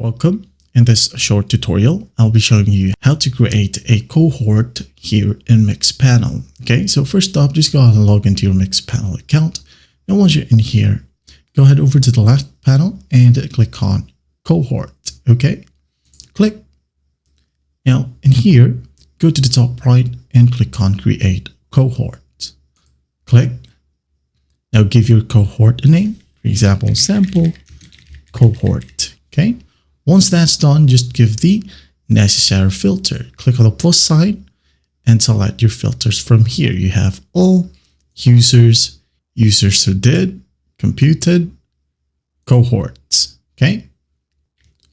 Welcome. In this short tutorial, I'll be showing you how to create a cohort here in Mixpanel. Okay, so first up, just go ahead and log into your Mixpanel account. And once you're in here, go ahead over to the left panel and click on cohort. Okay, click. Now in here, go to the top right and click on create cohort. Click. Now give your cohort a name. For example, sample cohort. Okay. Once that's done, just give the necessary filter. Click on the plus sign and select your filters from here. You have all, users, users who did, computed, cohorts. Okay.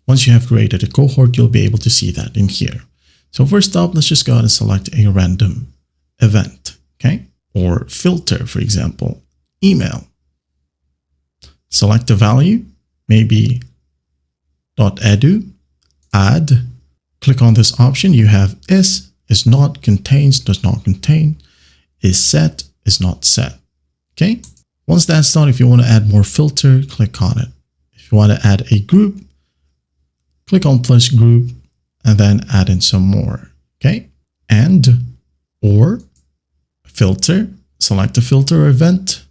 Once you have created a cohort, you'll be able to see that in here. So first up, let's just go ahead and select a random event. Okay. Or filter, for example, email. Select the value, maybe .edu, add, click on this option. You have is not, contains, does not contain, is set, is not set. Okay. Once that's done, if you want to add more filter, click on it. If you want to add a group, click on plus group and then add in some more. Okay. And or filter, select the filter event,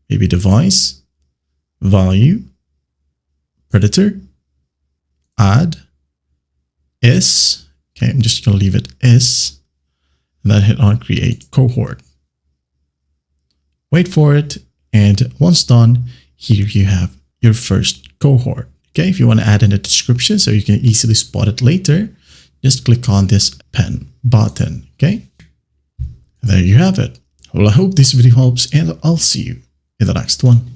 maybe device, value, predator, add, is, okay, I'm just going to leave it is, and then hit on create cohort. Wait for it, and once done, here you have your first cohort. Okay, if you want to add in a description so you can easily spot it later, just click on this pen button. Okay, and there you have it. Well, I hope this video helps, and I'll see you in the next one.